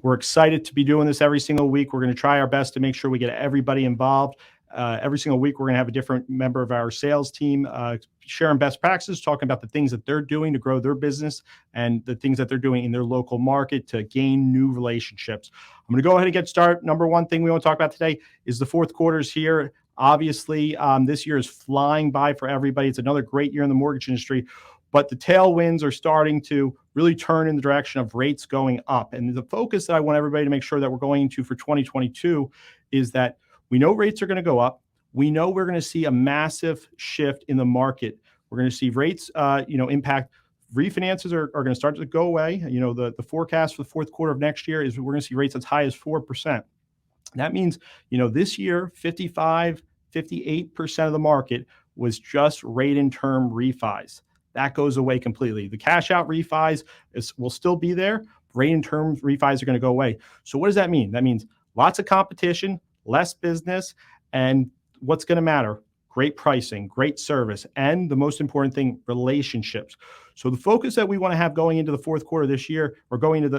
We're excited to be doing this every single week. We're going to try our best to make sure we get everybody involved. Every single week, we're going to have a different member of our sales team sharing best practices, talking about the things that they're doing to grow their business and the things that they're doing in their local market to gain new relationships. I'm going to go ahead and get started. Number one thing we want to talk about today is the fourth quarter is here. Obviously, this year is flying by for everybody. It's another great year in the mortgage industry, but the tailwinds are starting to really turn in the direction of rates going up. And the focus that I want everybody to make sure that we're going into for 2022 is that we know rates are going to go up. We know we're going to see a massive shift in the market. We're going to see rates, impact. Refinances are going to start to go away. The forecast for the fourth quarter of next year is we're going to see rates as high as 4%. That means, this year, 55, 58% of the market was just rate and term refis. That goes away completely. The cash out refis will still be there. Rate and term refis are going to go away. So what does that mean? That means lots of competition, less business, and what's going to matter? Great pricing, great service, and the most important thing, relationships. So the focus that we want to have going into the fourth quarter this year, or going into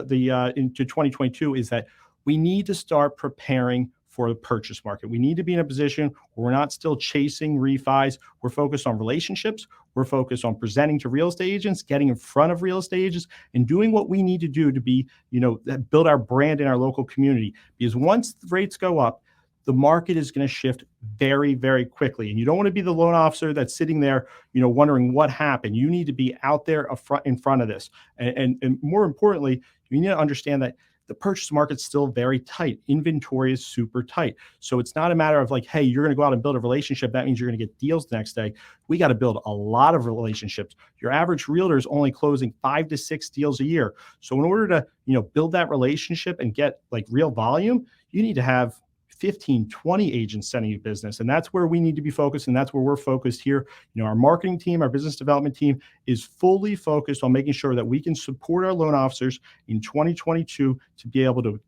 into 2022, is that we need to start preparing for the purchase market. We need to be in a position where we're not still chasing refis. We're focused on relationships. We're focused on presenting to real estate agents, getting in front of real estate agents, and doing what we need to do to be, build our brand in our local community. Because once the rates go up, the market is going to shift very, very quickly. And you don't want to be the loan officer that's sitting there, wondering what happened. You need to be out there in front of this. And more importantly, you need to understand that the purchase market's still very tight. Inventory is super tight. So it's not a matter of like, hey, you're going to go out and build a relationship. That means you're going to get deals the next day. We got to build a lot of relationships. Your average realtor is only closing 5 to 6 deals a year. So in order to, build that relationship and get like real volume, you need to have 15, 20 agents sending you business. And that's where we need to be focused. And that's where we're focused here. Our marketing team, our business development team is fully focused on making sure that we can support our loan officers in 2022 to be able to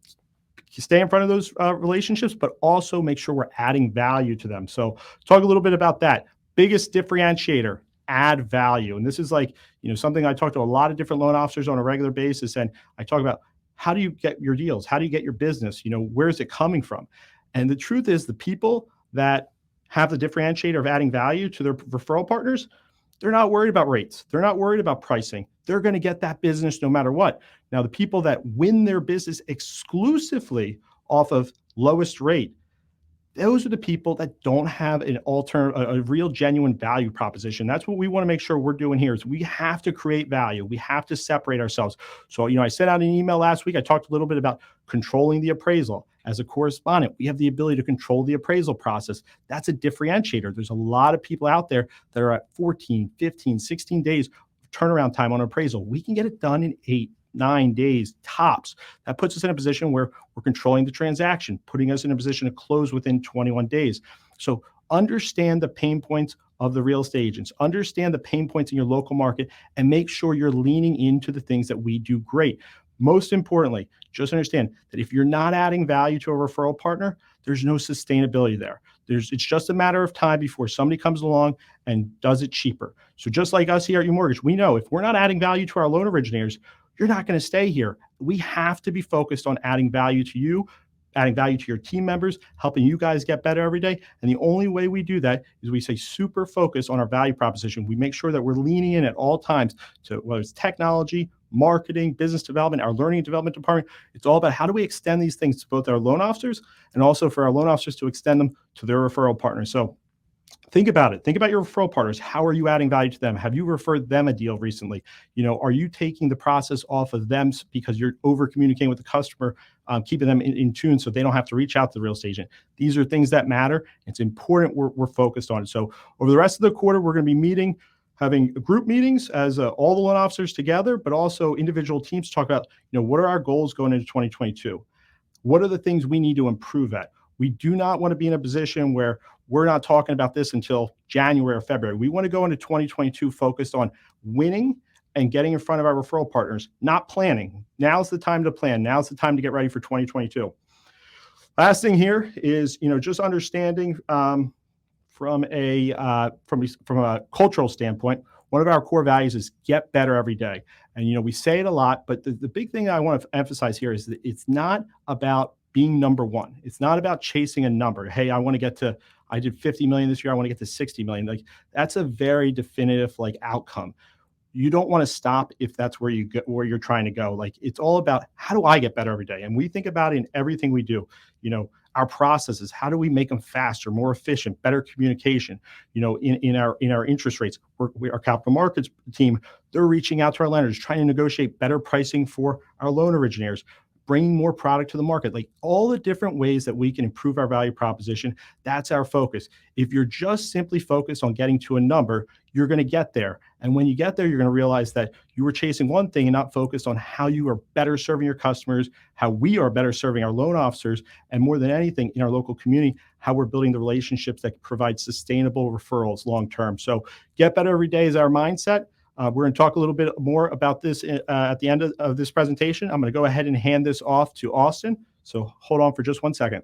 stay in front of those relationships, but also make sure we're adding value to them. So talk a little bit about that. Biggest differentiator, add value. And this is like, something I talk to a lot of different loan officers on a regular basis. And I talk about, how do you get your deals? How do you get your business? Where is it coming from? And the truth is, the people that have the differentiator of adding value to their referral partners, they're not worried about rates. They're not worried about pricing. They're going to get that business no matter what. Now, the people that win their business exclusively off of lowest rate, those are the people that don't have a real genuine value proposition. That's what we want to make sure we're doing here is we have to create value. We have to separate ourselves. So, I sent out an email last week. I talked a little bit about controlling the appraisal. As a correspondent, we have the ability to control the appraisal process. That's a differentiator. There's a lot of people out there that are at 14, 15, 16 days turnaround time on appraisal. We can get it done in 8, 9 days tops. That puts us in a position where we're controlling the transaction, putting us in a position to close within 21 days. So understand the pain points of the real estate agents, understand the pain points in your local market, and make sure you're leaning into the things that we do great. Most importantly, just understand that if you're not adding value to a referral partner, there's no sustainability there. It's just a matter of time before somebody comes along and does it cheaper. So just like us here at UMortgage, we know if we're not adding value to our loan originators, you're not going to stay here. We have to be focused on adding value to you, adding value to your team members, helping you guys get better every day. And the only way we do that is we stay super focused on our value proposition. We make sure that we're leaning in at all times to whether it's technology, marketing, business development, our learning and development department. It's all about how do we extend these things to both our loan officers and also for our loan officers to extend them to their referral partners. So think about it. Think about your referral partners. How are you adding value to them? Have you referred them a deal recently? Are you taking the process off of them because you're over communicating with the customer, keeping them in tune so they don't have to reach out to the real estate agent? These are things that matter. It's important we're focused on it. So over the rest of the quarter, we're going to be having group meetings as all the loan officers together, but also individual teams talk about, what are our goals going into 2022? What are the things we need to improve at? We do not want to be in a position where we're not talking about this until January or February. We want to go into 2022 focused on winning and getting in front of our referral partners, not planning. Now's the time to plan. Now's the time to get ready for 2022. Last thing here is, just understanding from a cultural standpoint, one of our core values is get better every day. And we say it a lot, but the big thing I want to emphasize here is that it's not about being number one. It's not about chasing a number. Hey, I did 50 million this year. I want to get to 60 million. Like, that's a very definitive like outcome. You don't want to stop if that's where you're trying to go. Like, it's all about, how do I get better every day? And we think about it in everything we do. Our processes, how do we make them faster, more efficient, better communication? In our interest rates, our capital markets team, they're reaching out to our lenders, trying to negotiate better pricing for our loan originators, bringing more product to the market. Like, all the different ways that we can improve our value proposition, that's our focus. If you're just simply focused on getting to a number, you're going to get there. And when you get there, you're going to realize that you were chasing one thing and not focused on how you are better serving your customers, how we are better serving our loan officers, and more than anything, in our local community, how we're building the relationships that provide sustainable referrals long term. So get better every day is our mindset. We're going to talk a little bit more about this at the end of this presentation. I'm going to go ahead and hand this off to Austin. So hold on for just one second.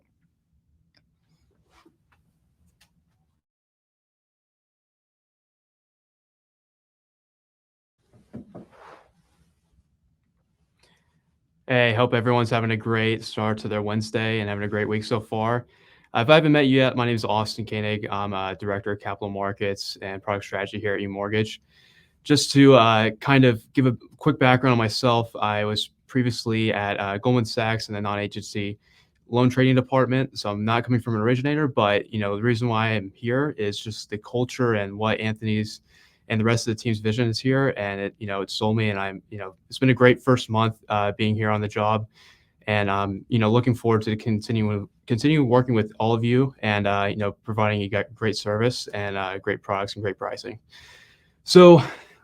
Hey, hope everyone's having a great start to their Wednesday and having a great week so far. If I haven't met you yet, my name is Austin Koenig. I'm a Director of Capital Markets and Product Strategy here at UMortgage. Just to kind of give a quick background on myself, I was previously at Goldman Sachs in the non-agency loan trading department. So I'm not coming from an originator, but the reason why I'm here is just the culture and what Anthony's and the rest of the team's vision is here. And it sold me, and it's been a great first month being here on the job. And looking forward to continue working with all of you and providing you great service and great products and great pricing. So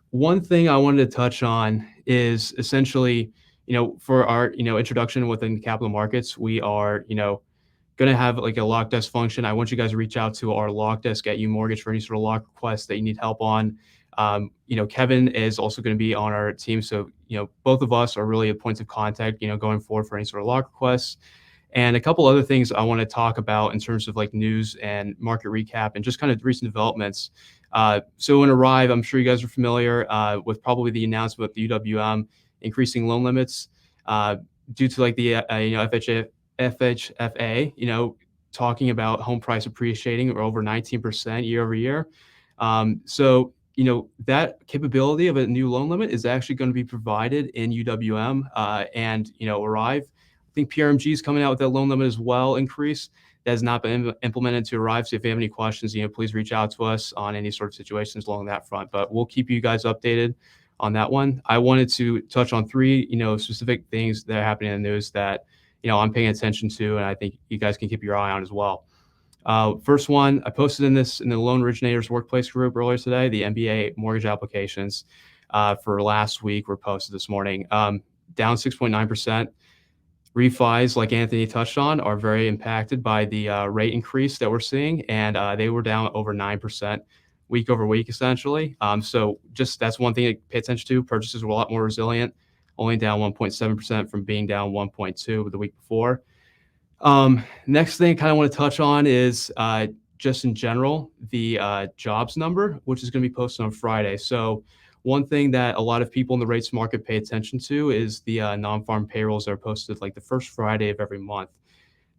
one thing I wanted to touch on is essentially, for our, introduction within the capital markets, we are, going to have like a lock desk function. I want you guys to reach out to our lock desk at UMortgage for any sort of lock request that you need help on. Kevin is also going to be on our team. So, both of us are really a points of contact, going forward for any sort of lock requests. And a couple other things I want to talk about in terms of like news and market recap and just kind of recent developments. So in Arrive, I'm sure you guys are familiar with probably the announcement with the UWM increasing loan limits due to like the FHFA, talking about home price appreciating or over 19% year over year. So that capability of a new loan limit is actually going to be provided in UWM and Arrive. I think PRMG is coming out with that loan limit as well increase. That has not been implemented to Arrive. So if you have any questions, please reach out to us on any sort of situations along that front. But we'll keep you guys updated on that one. I wanted to touch on three, specific things that are happening in the news that, I'm paying attention to, and I think you guys can keep your eye on as well. First one, I posted in the Loan Originators workplace group earlier today. The MBA mortgage applications for last week were posted this morning, down 6.9%. Refis, like Anthony touched on, are very impacted by the rate increase that we're seeing, and they were down over 9% week over week, essentially. So just that's one thing to pay attention to. Purchases were a lot more resilient, only down 1.7% from being down 1.2% the week before. Next thing I kind of want to touch on is just in general, the jobs number, which is going to be posted on Friday. So one thing that a lot of people in the rates market pay attention to is the non-farm payrolls that are posted like the first Friday of every month.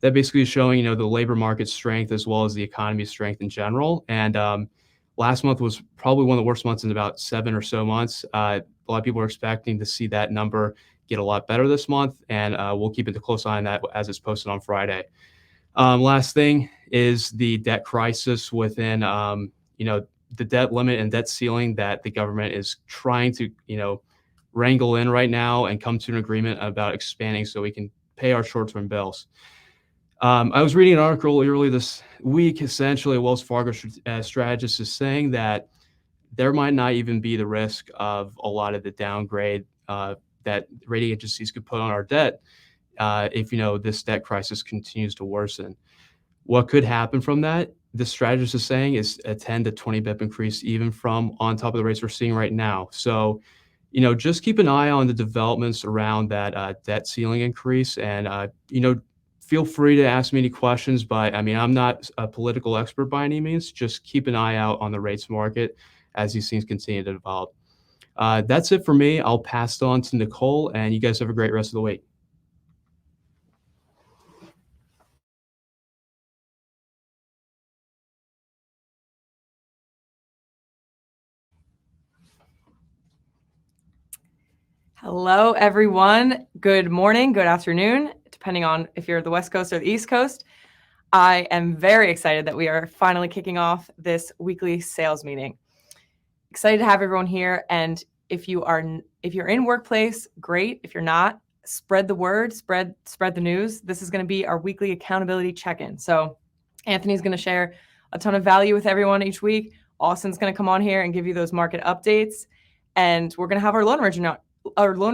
That basically is showing, the labor market strength as well as the economy strength in general. And last month was probably one of the worst months in about 7 or so months. A lot of people are expecting to see that number get a lot better this month, and we'll keep a close eye on that as it's posted on Friday. Last thing is the debt crisis within, the debt limit and debt ceiling that the government is trying to, wrangle in right now and come to an agreement about expanding so we can pay our short-term bills. I was reading an article earlier this week. Essentially, a Wells Fargo strategist is saying that there might not even be the risk of a lot of the downgrade that rating agencies could put on our debt if this debt crisis continues to worsen. What could happen from that? The strategist is saying is a 10 to 20 BIP increase, even from on top of the rates we're seeing right now. So, just keep an eye on the developments around that debt ceiling increase, and feel free to ask me any questions. But I mean, I'm not a political expert by any means. Just keep an eye out on the rates market as these things continue to develop. That's it for me. I'll pass it on to Nicole, and you guys have a great rest of the week. Hello, everyone. Good morning, good afternoon, depending on if you're the West Coast or the East Coast. I am very excited that we are finally kicking off this weekly sales meeting. Excited to have everyone here. And if you're in workplace, great. If you're not, spread the word, spread the news. This is going to be our weekly accountability check-in. So Anthony's going to share a ton of value with everyone each week. Austin's going to come on here and give you those market updates. And we're going to have our loan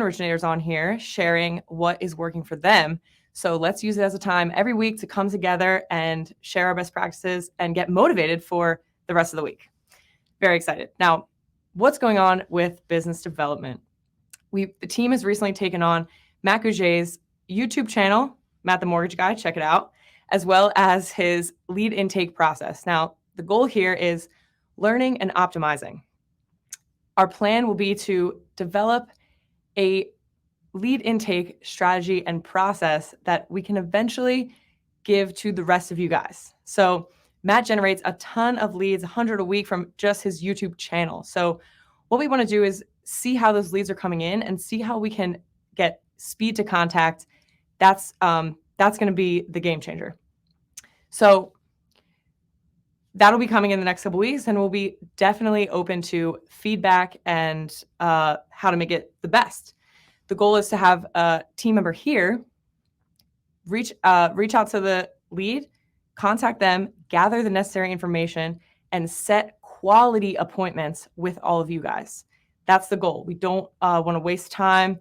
originators on here sharing what is working for them. So let's use it as a time every week to come together and share our best practices and get motivated for the rest of the week. Very excited. Now, what's going on with business development? The team has recently taken on Matt Gouget's YouTube channel, Matt the Mortgage Guy, check it out, as well as his lead intake process. Now, the goal here is learning and optimizing. Our plan will be to develop a lead intake strategy and process that we can eventually give to the rest of you guys. So Matt generates a ton of leads, 100 a week from just his YouTube channel. So what we want to do is see how those leads are coming in and see how we can get speed to contact. That's going to be the game changer. So that'll be coming in the next couple weeks, and we'll be definitely open to feedback and how to make it the best. The goal is to have a team member here reach out to the lead, contact them, gather the necessary information, and set quality appointments with all of you guys. That's the goal. We don't want to waste time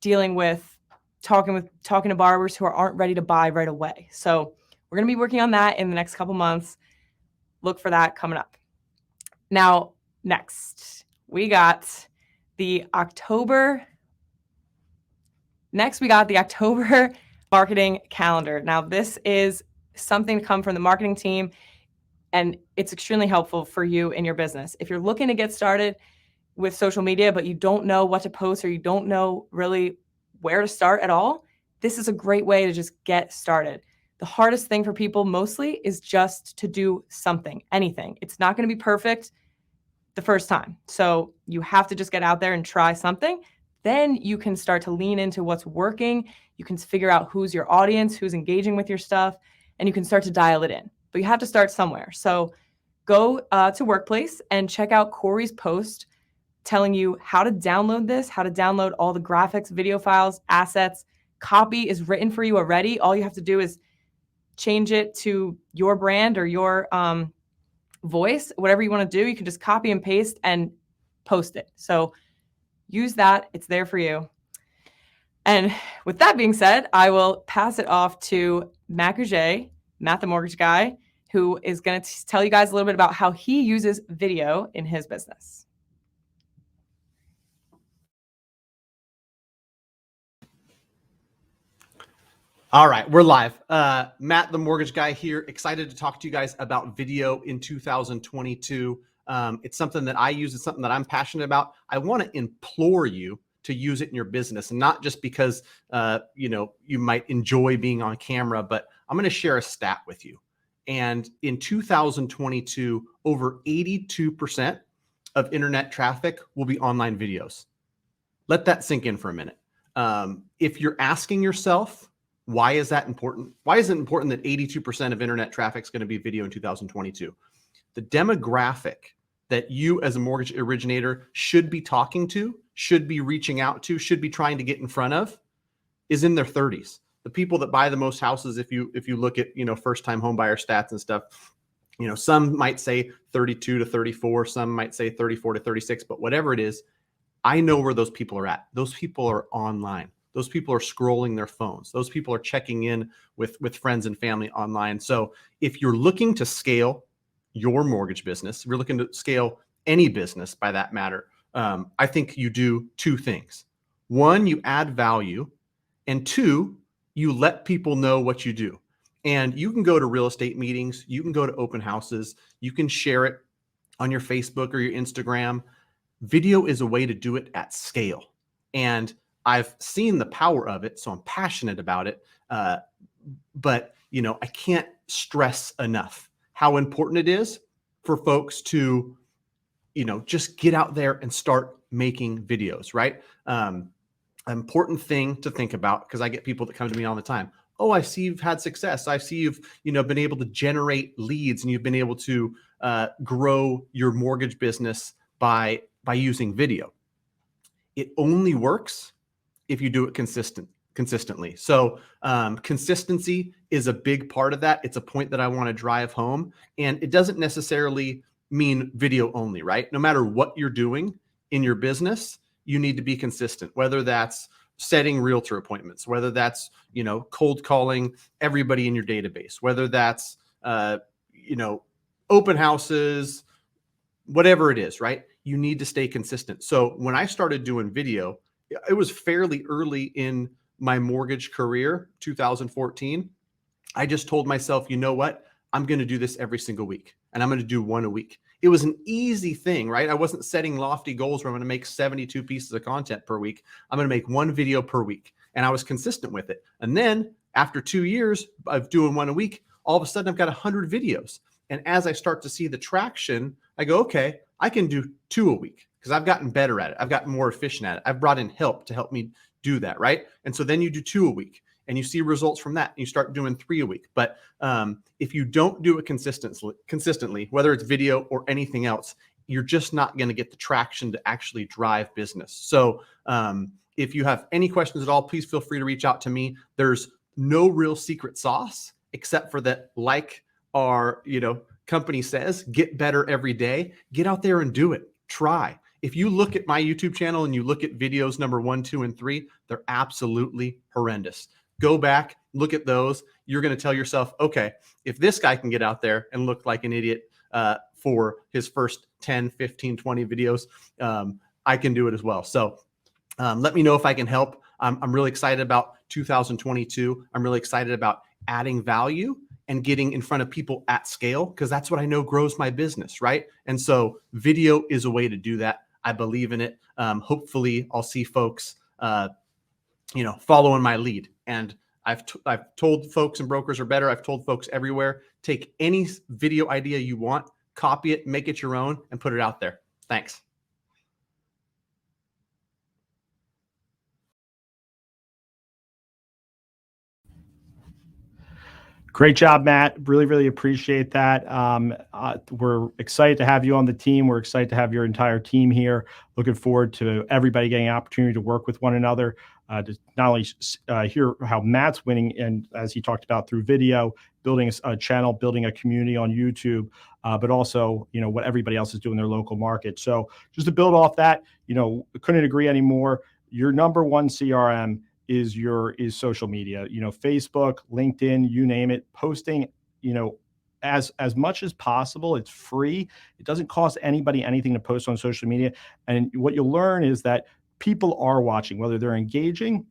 dealing with talking to borrowers who aren't ready to buy right away. So we're going to be working on that in the next couple months. Look for that coming up. Now, next, we got the October marketing calendar. Now, this is something to come from the marketing team, and it's extremely helpful for you in your business. If you're looking to get started with social media, but you don't know what to post or you don't know really where to start at all, this is a great way to just get started. The hardest thing for people mostly is just to do something, anything. It's not going to be perfect the first time. So you have to just get out there and try something. Then you can start to lean into what's working. You can figure out who's your audience, who's engaging with your stuff, and you can start to dial it in. But you have to start somewhere. So go to Workplace and check out Corey's post telling you how to download this, how to download all the graphics, video files, assets. Copy is written for you already. All you have to do is change it to your brand or your voice, whatever you want to do. You can just copy and paste and post it. So use that. It's there for you. And with that being said, I will pass it off to Matt Gouget, Matt the Mortgage Guy, who is going to tell you guys a little bit about how he uses video in his business. All right, we're live. Matt, the Mortgage Guy here, excited to talk to you guys about video in 2022. It's something that I use. It's something that I'm passionate about. I want to implore you to use it in your business, and not just because you might enjoy being on camera, but I'm going to share a stat with you. And in 2022, over 82% of internet traffic will be online videos. Let that sink in for a minute. If you're asking yourself, why is that important? Why is it important that 82% of internet traffic is going to be video in 2022? The demographic that you as a mortgage originator should be talking to, should be reaching out to, should be trying to get in front of is in their 30s. The people that buy the most houses, if you look at, first-time home buyer stats and stuff, some might say 32 to 34, some might say 34 to 36, but whatever it is, I know where those people are at. Those people are online. Those people are scrolling their phones. Those people are checking in with friends and family online. So if you're looking to scale your mortgage business, if you're looking to scale any business by that matter, I think you do two things. One, you add value, and two, you let people know what you do. And you can go to real estate meetings, you can go to open houses, you can share it on your Facebook or your Instagram. Video is a way to do it at scale. And I've seen the power of it, so I'm passionate about it. But I can't stress enough how important it is for folks to, just get out there and start making videos, right? Important thing to think about, because I get people that come to me all the time. Oh, I see you've had success. I see you've, been able to generate leads, and you've been able to grow your mortgage business by using video. It only works if you do it consistently. So consistency is a big part of that. It's a point that I want to drive home, and it doesn't necessarily mean video only, right? No matter what you're doing in your business, you need to be consistent, whether that's setting realtor appointments, whether that's, cold calling everybody in your database, whether that's, open houses, whatever it is, right? You need to stay consistent. So when I started doing video, it was fairly early in my mortgage career, 2014. I just told myself, you know what? I'm going to do this every single week, and I'm going to do one a week. It was an easy thing, right? I wasn't setting lofty goals where I'm going to make 72 pieces of content per week. I'm going to make one video per week. And I was consistent with it. And then after 2 years of doing one a week, all of a sudden I've got 100 videos. And as I start to see the traction, I go, okay, I can do 2 a week because I've gotten better at it. I've gotten more efficient at it. I've brought in help to help me do that, right? And so then you do 2 a week, and you see results from that. And you start doing 3 a week. But if you don't do it consistently, whether it's video or anything else, you're just not going to get the traction to actually drive business. So if you have any questions at all, please feel free to reach out to me. There's no real secret sauce except for that, like our company says, get better every day. Get out there and do it. Try. If you look at my YouTube channel and you look at videos number 1, 2, and 3, they're absolutely horrendous. Go back, look at those. You're going to tell yourself, okay, if this guy can get out there and look like an idiot for his first 10, 15, 20 videos, I can do it as well. So let me know if I can help. I'm really excited about 2022. I'm really excited about adding value and getting in front of people at scale, because that's what I know grows my business, right? And so video is a way to do that. I believe in it. Hopefully I'll see folks, following my lead. And I've told folks, and brokers are better, I've told folks everywhere, take any video idea you want, copy it, make it your own, and put it out there. Thanks. Great job, Matt. Really, really appreciate that. We're excited to have you on the team. We're excited to have your entire team here. Looking forward to everybody getting an opportunity to work with one another, to not only hear how Matt's winning, and as he talked about through video, building a channel, building a community on YouTube, but also, what everybody else is doing in their local market. So just to build off that, couldn't agree anymore. Your number one CRM is social media, Facebook, LinkedIn, you name it, posting, as much as possible. It's free. It doesn't cost anybody anything to post on social media. And what you'll learn is that people are watching, whether they're engaging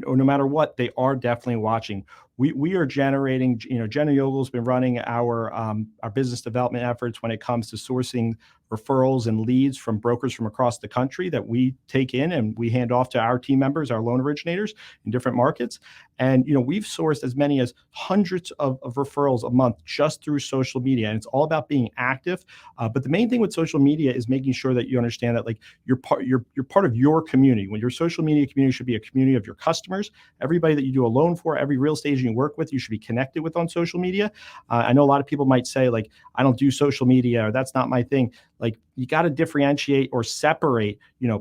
or no matter what, they are definitely watching. We are generating, Jenna Yogel's been running our business development efforts when it comes to sourcing referrals and leads from brokers from across the country that we take in and we hand off to our team members, our loan originators in different markets. And, we've sourced as many as hundreds of referrals a month just through social media. And it's all about being active. But the main thing with social media is making sure that you understand that you're part of your community. When your social media community should be a community of your customers, everybody that you do a loan for, every real estate agent you work with, you should be connected with on social media. I know a lot of people might say I don't do social media, or that's not my thing. You got to differentiate or separate,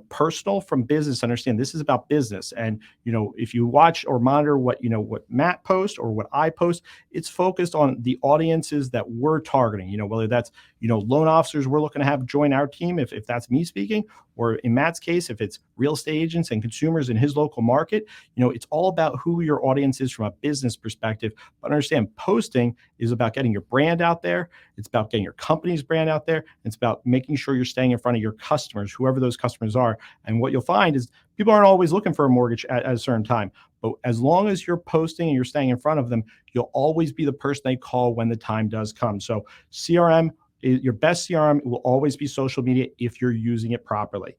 personal from business. Understand this is about business. And, if you watch or monitor what Matt posts or what I post, it's focused on the audiences that we're targeting, whether that's, loan officers we're looking to have join our team, if that's me speaking, or in Matt's case, if it's real estate agents and consumers in his local market. It's all about who your audience is from a business perspective. But understand, posting is about getting your brand out there. It's about getting your company's brand out there. It's about making sure you're staying in front of your customers, whoever those customers are. And what you'll find is people aren't always looking for a mortgage at a certain time. But as long as you're posting and you're staying in front of them, you'll always be the person they call when the time does come. So CRM your best CRM will always be social media if you're using it properly.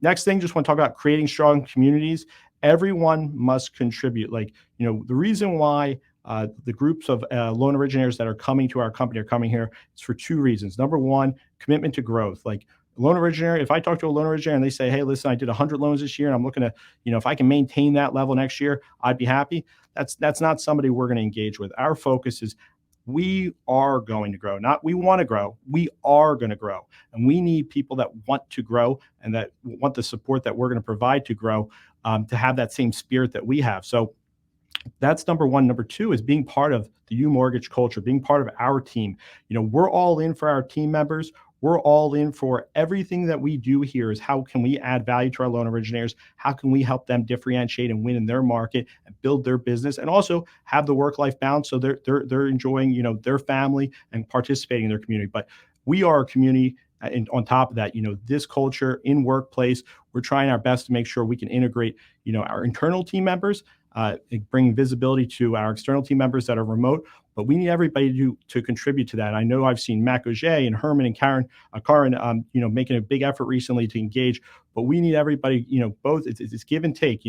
Next thing, just want to talk about creating strong communities. Everyone must contribute. Like, the reason why the groups of loan originators that are coming to our company are coming here, it's for two reasons. Number one, commitment to growth. Like, loan originator, if I talk to a loan originator and they say, hey, listen, I did 100 loans this year and I'm looking to, if I can maintain that level next year, I'd be happy. That's not somebody we're going to engage with. Our focus is we are going to grow, not we want to grow. We are going to grow. And we need people that want to grow and that want the support that we're going to provide to grow, to have that same spirit that we have. So that's number one. Number two is being part of the UMortgage culture, being part of our team. We're all in for our team members. We're all in for everything that we do here is how can we add value to our loan originators? How can we help them differentiate and win in their market and build their business and also have the work-life balance so they're enjoying, their family and participating in their community. But we are a community. And on top of that, this culture in workplace, we're trying our best to make sure we can integrate, our internal team members, bring visibility to our external team members that are remote. But we need everybody to contribute to that. I know I've seen Matt Gauget and Herman and Karin, making a big effort recently to engage. But we need everybody, both. It's give and take.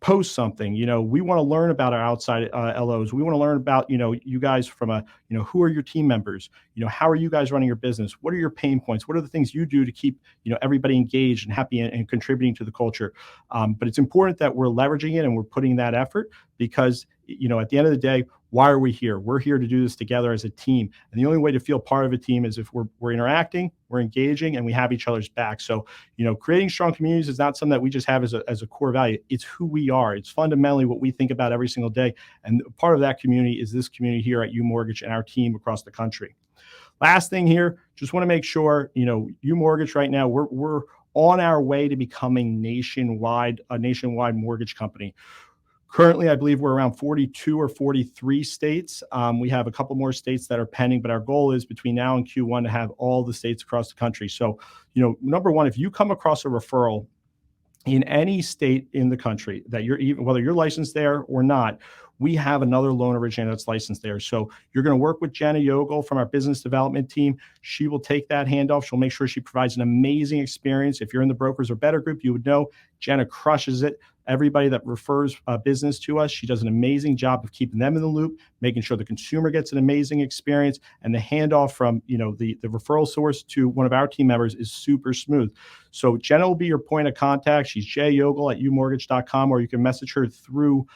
Post something. We want to learn about our outside LOs. We want to learn about, you guys from who are your team members? How are you guys running your business? What are your pain points? What are the things you do to keep, everybody engaged and happy and contributing to the culture? But it's important that we're leveraging it and we're putting that effort because, at the end of the day, why are we here? We're here to do this together as a team. And the only way to feel part of a team is if we're interacting, we're engaging, and we have each other's back. So, creating strong communities is not something that we just have as a core value. It's who we are. It's fundamentally what we think about every single day. And part of that community is this community here at UMortgage and our team across the country. Last thing here, just want to make sure, UMortgage right now, we're on our way to becoming a nationwide mortgage company. Currently, I believe we're around 42 or 43 states. We have a couple more states that are pending, but our goal is between now and Q1 to have all the states across the country. So, number one, if you come across a referral in any state in the country that whether you're licensed there or not, we have another loan originator that's licensed there. So you're going to work with Jenna Yogel from our business development team. She will take that handoff. She'll make sure she provides an amazing experience. If you're in the Brokers or Better group, you would know Jenna crushes it. Everybody that refers business to us, she does an amazing job of keeping them in the loop, making sure the consumer gets an amazing experience, and the handoff from the referral source to one of our team members is super smooth. So Jenna will be your point of contact. She's jyogel@umortgage.com, or you can message her through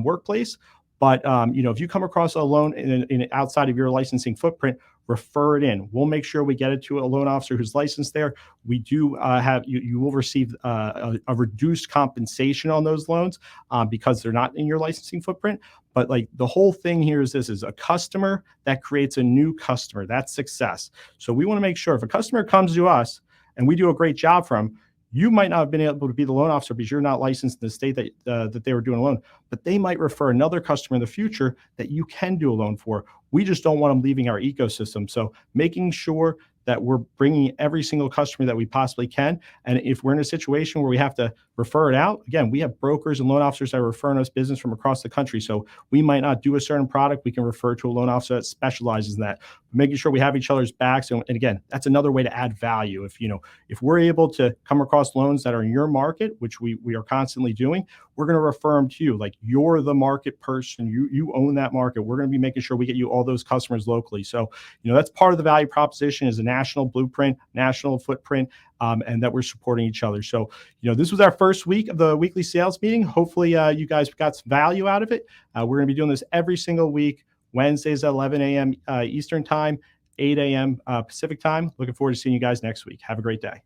Workplace. But if you come across a loan in outside of your licensing footprint, refer it in. We'll make sure we get it to a loan officer who's licensed there. We do have you will receive a reduced compensation on those loans because they're not in your licensing footprint. But like the whole thing here is this is a customer that creates a new customer. That's success. So we want to make sure if a customer comes to us and we do a great job for them, you might not have been able to be the loan officer because you're not licensed in the state that they were doing a loan, but they might refer another customer in the future that you can do a loan for. We just don't want them leaving our ecosystem. So making sure that we're bringing every single customer that we possibly can. And if we're in a situation where we have to refer it out, again, we have brokers and loan officers that are referring us business from across the country. So we might not do a certain product. We can refer to a loan officer that specializes in that. Making sure we have each other's backs. And again, that's another way to add value. If we're able to come across loans that are in your market, which we are constantly doing, we're going to refer them to you. Like you're the market person. You own that market. We're going to be making sure we get you all those customers locally. So, that's part of the value proposition is a national blueprint, national footprint, and that we're supporting each other. So, this was our first week of the weekly sales meeting. Hopefully you guys got some value out of it. We're going to be doing this every single week, Wednesdays at 11 a.m. Eastern time, 8 a.m. Pacific time. Looking forward to seeing you guys next week. Have a great day.